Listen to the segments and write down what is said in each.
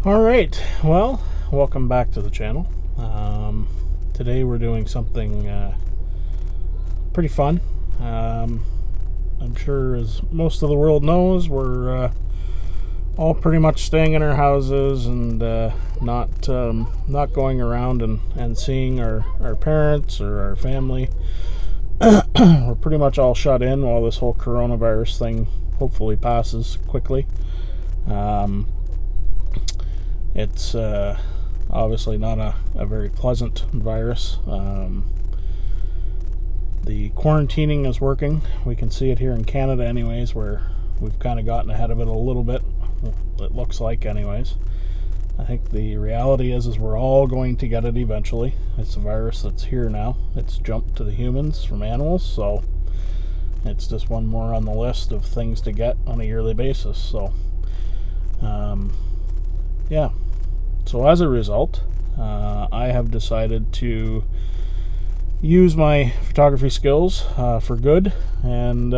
Alright, well, welcome back to the channel. Today we're doing something pretty fun. I'm sure, as most of the world knows, we're all pretty much staying in our houses and not going around and seeing our parents or our family. We're pretty much all shut in while this whole coronavirus thing hopefully passes quickly. It's obviously not a very pleasant virus. The quarantining is working. We can see it here in Canada anyways, where we've kind of gotten ahead of it a little bit. It looks like anyways. I think the reality is we're all going to get it eventually. It's a virus that's here now. It's jumped to the humans from animals, so it's just one more on the list of things to get on a yearly basis. So yeah. So as a result, I have decided to use my photography skills for good, and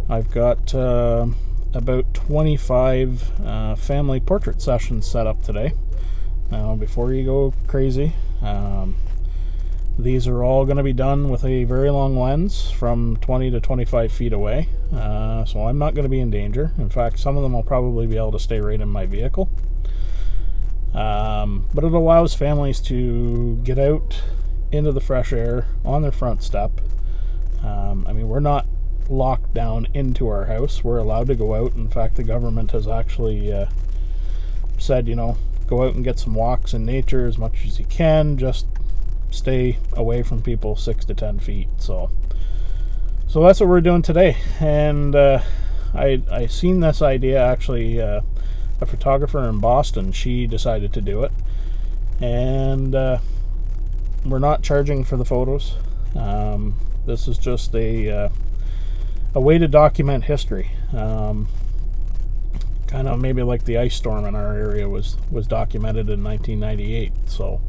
I've got about 25 family portrait sessions set up today. Now, before you go crazy, these are all going to be done with a very long lens from 20 to 25 feet away, so I'm not going to be in danger. In fact, some of them will probably be able to stay right in my vehicle. But it allows families to get out into the fresh air on their front step. I mean, we're not locked down into our house. We're allowed to go out. In fact, the government has actually said, go out and get some walks in nature as much as you can. Just stay away from people 6 to 10 feet. So that's what we're doing today. And I seen this idea actually. A photographer in Boston, she decided to do it, and we're not charging for the photos. This is just a way to document history, kind of maybe like the ice storm in our area was documented in 1998. So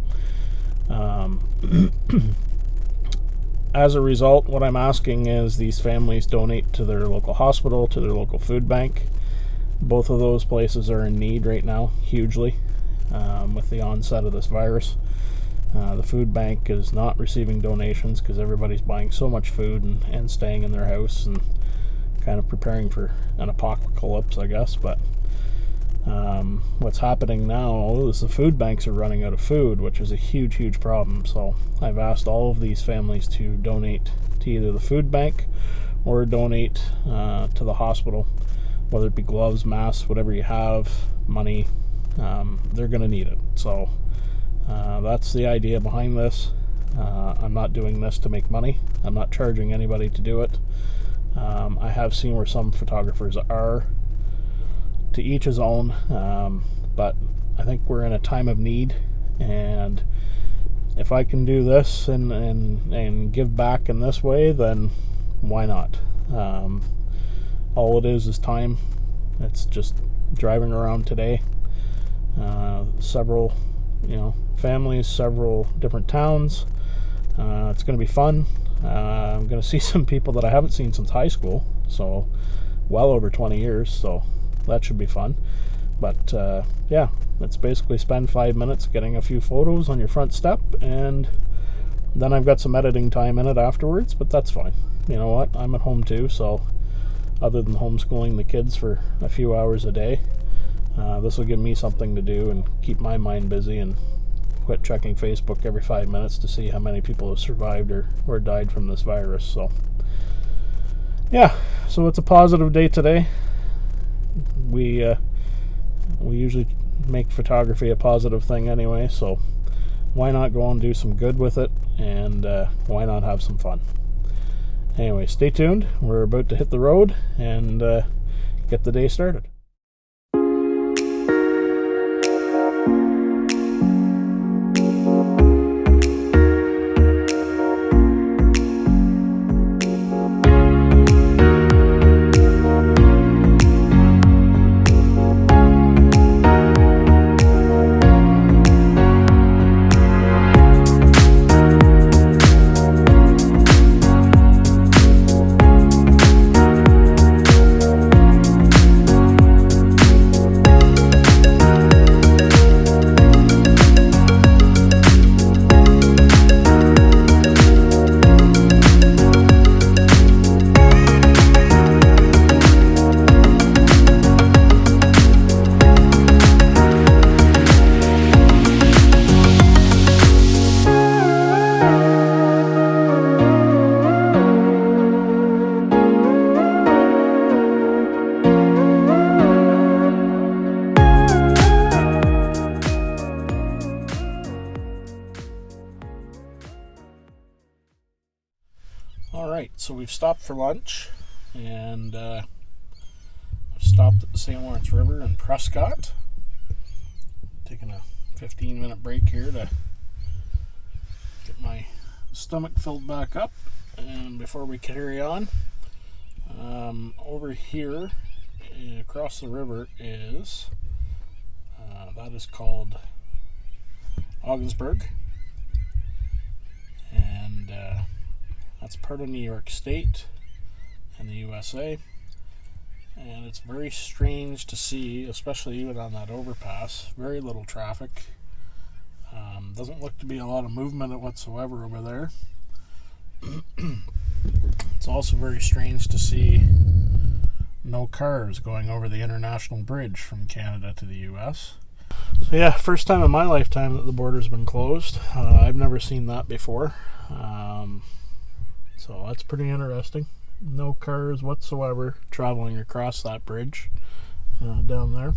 as a result, what I'm asking is these families donate to their local hospital, to their local food bank. Both of those places are in need right now, hugely, with the onset of this virus. The food bank is not receiving donations because everybody's buying so much food and staying in their house and kind of preparing for an apocalypse, I guess. But what's happening now is the food banks are running out of food, which is a huge, huge problem. So I've asked all of these families to donate to either the food bank or donate to the hospital. Whether it be gloves, masks, whatever you have, money, they're going to need it. So that's the idea behind this. I'm not doing this to make money. I'm not charging anybody to do it. I have seen where some photographers are. To each his own. But I think we're in a time of need. And if I can do this and give back in this way, then why not? All it is time. It's just driving around today. Several, families, several different towns. It's going to be fun. I'm going to see some people that I haven't seen since high school, so well over 20 years, so that should be fun. But yeah, let's basically spend 5 minutes getting a few photos on your front step, and then I've got some editing time in it afterwards, but that's fine. You know what? I'm at home too, so other than homeschooling the kids for a few hours a day, this will give me something to do and keep my mind busy, and quit checking Facebook every 5 minutes to see how many people have survived or died from this virus. So yeah, so it's a positive day today. We usually make photography a positive thing anyway, so why not go and do some good with it, and why not have some fun? Anyway, stay tuned. We're about to hit the road and get the day started. we've stopped for lunch, and I've stopped at the St. Lawrence River in Prescott. Taking a 15-minute break here to get my stomach filled back up, and before we carry on, over here across the river is that is called Ogdensburg, and that's part of New York State in the USA. And it's very strange to see, especially even on that overpass, very little traffic. Doesn't look to be a lot of movement whatsoever over there. It's also very strange to see no cars going over the international bridge from Canada to the US. So yeah, first time in my lifetime that the border's been closed. I've never seen that before. So that's pretty interesting. No cars whatsoever traveling across that bridge down there.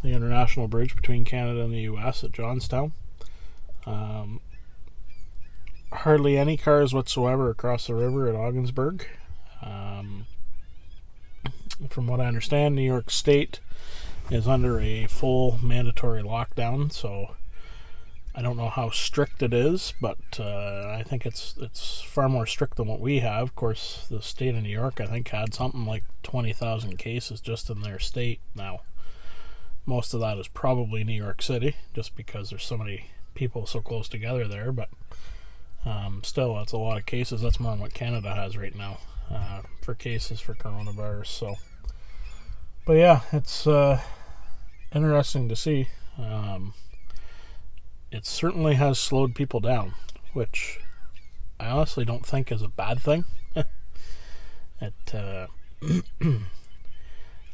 The international bridge between Canada and the US at Johnstown. Hardly any cars whatsoever across the river at Ogdensburg. From what I understand, New York State is under a full mandatory lockdown, so I don't know how strict it is, but I think it's far more strict than what we have. Of course, the state of New York, I think, had something like 20,000 cases just in their state now. Most of that is probably New York City, just because there's so many people so close together there, but still, that's a lot of cases. That's more than what Canada has right now for cases for coronavirus. So, but yeah, it's interesting to see. It certainly has slowed people down, which I honestly don't think is a bad thing. I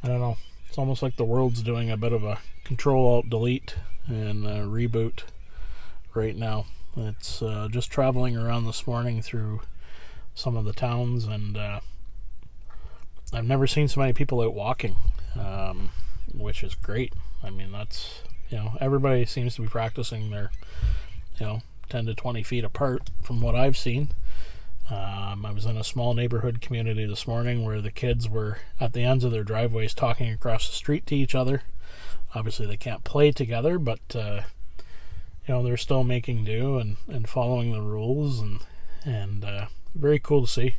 don't know. It's almost like the world's doing a bit of a Control-Alt-Delete and reboot right now. It's just traveling around this morning through some of the towns, and I've never seen so many people out walking, which is great. I mean, that's, everybody seems to be practicing their, 10 to 20 feet apart from what I've seen. I was in a small neighborhood community this morning where the kids were at the ends of their driveways talking across the street to each other. Obviously, they can't play together, but they're still making do and following the rules, and very cool to see.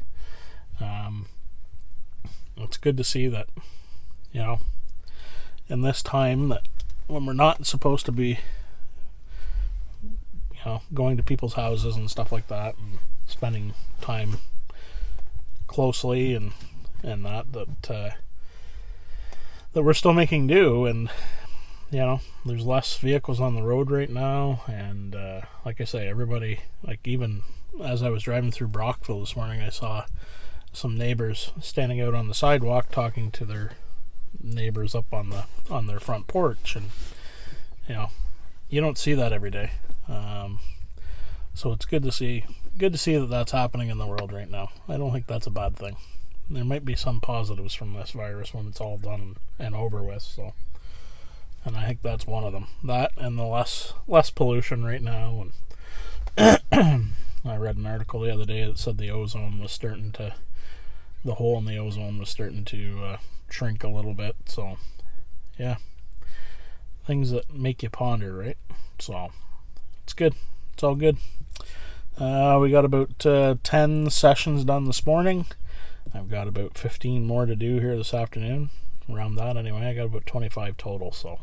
It's good to see that, in this time, that when we're not supposed to be, going to people's houses and stuff like that and spending time closely and that we're still making do, and there's less vehicles on the road right now, and like I say, everybody, like, even as I was driving through Brockville this morning, I saw some neighbors standing out on the sidewalk talking to their neighbors up on their front porch, and you don't see that every day. So it's good to see that that's happening in the world right now. I don't think that's a bad thing. There might be some positives from this virus when it's all done and over with, so, and I think that's one of them. That and the less pollution right now. And I read an article the other day that said the hole in the ozone was starting to shrink a little bit. So, yeah, things that make you ponder, right? So, it's good. It's all good. We got about 10 sessions done this morning. I've got about 15 more to do here this afternoon. Around that, anyway. I got about 25 total, so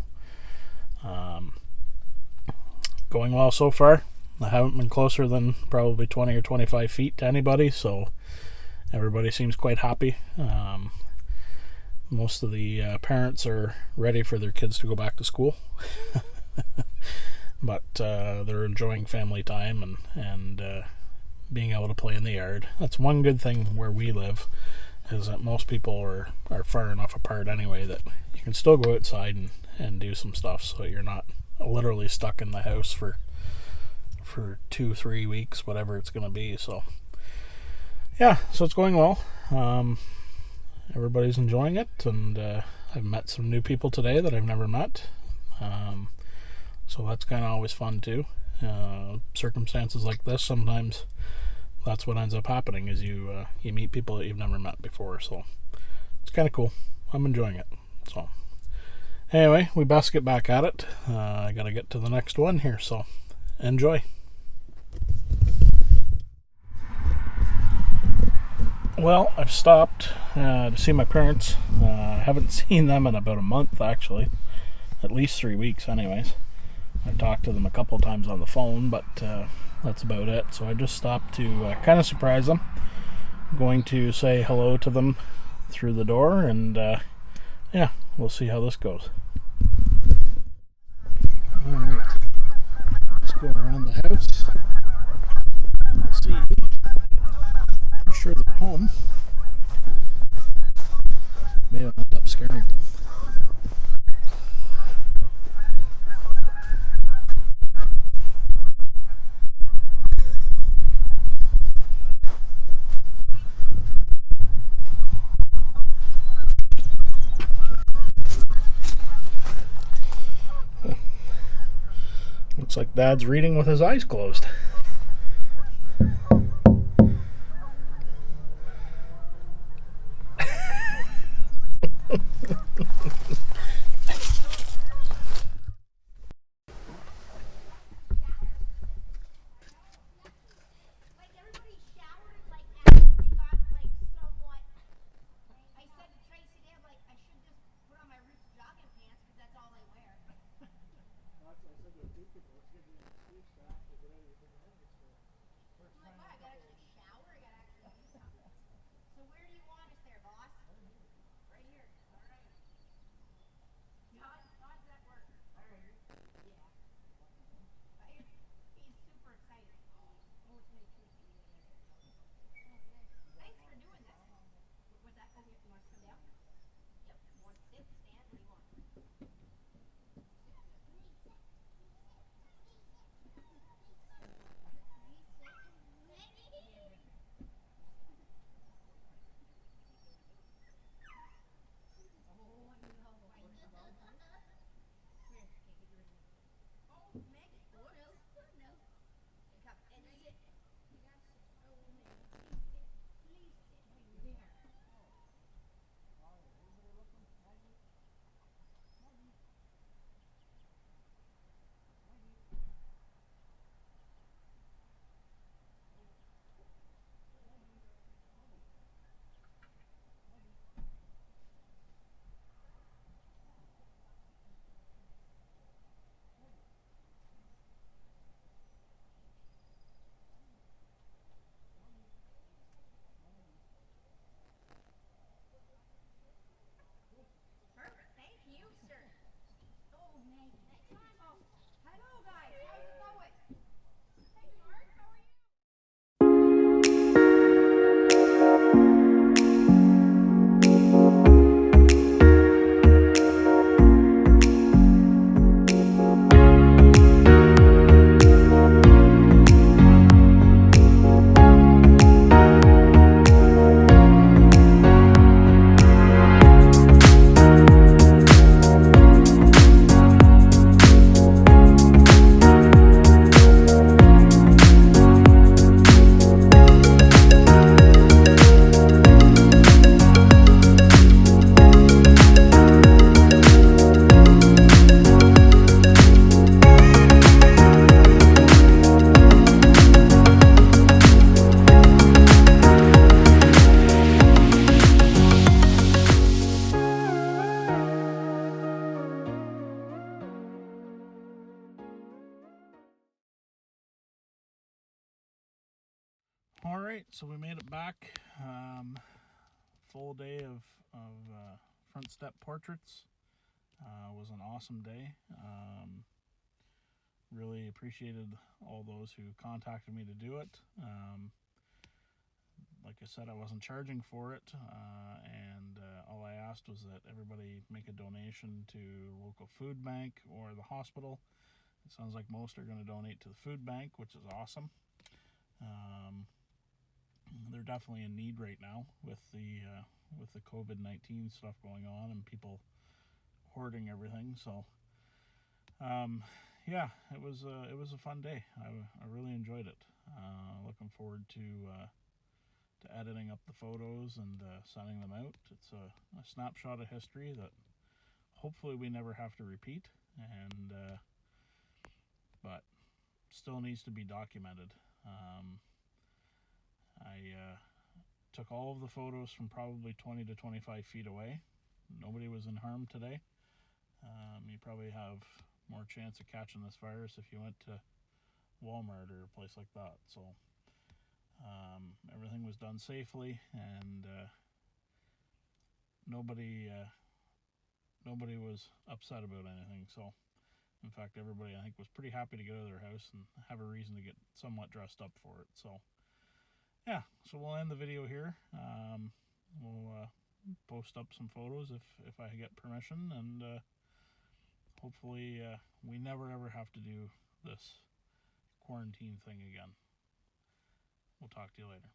going well so far. I haven't been closer than probably 20 or 25 feet to anybody, so everybody seems quite happy. Most of the parents are ready for their kids to go back to school. But they're enjoying family time and being able to play in the yard. That's one good thing where we live, is that most people are far enough apart anyway that you can still go outside and do some stuff, so you're not literally stuck in the house for 2-3 weeks, whatever it's going to be. So yeah, so it's going well. Everybody's enjoying it, and I've met some new people today that I've never met. So that's kind of always fun too. Circumstances like this sometimes that's what ends up happening is you meet people that you've never met before. So it's kind of cool. I'm enjoying it. So anyway, we best get back at it. I gotta get to the next one here. So enjoy. Well, I've stopped to see my parents. I haven't seen them in about a month, actually. At least 3 weeks, anyways. I've talked to them a couple times on the phone, but that's about it. So I just stopped to kind of surprise them. I'm going to say hello to them through the door, and yeah, we'll see how this goes. Alright, let's go around the house. Let's see. I'm sure they're home. May have ended up scaring them. Looks like Dad's reading with his eyes closed. Alright, so we made it back. Full day of front step portraits. Was an awesome day. Really appreciated all those who contacted me to do it. Like I said, I wasn't charging for it, and all I asked was that everybody make a donation to local food bank or the hospital. It sounds like most are going to donate to the food bank, which is awesome. They're definitely in need right now with the COVID-19 stuff going on and people hoarding everything. So yeah, it was a fun day. I really enjoyed it. Looking forward to editing up the photos and sending them out. It's a snapshot of history that hopefully we never have to repeat, and but still needs to be documented. I took all of the photos from probably 20 to 25 feet away. Nobody was in harm today. You probably have more chance of catching this virus if you went to Walmart or a place like that. So everything was done safely, and nobody was upset about anything. So in fact, everybody I think was pretty happy to get out of their house and have a reason to get somewhat dressed up for it. So yeah, so we'll end the video here. We'll post up some photos if I get permission, and hopefully we never ever have to do this quarantine thing again. We'll talk to you later.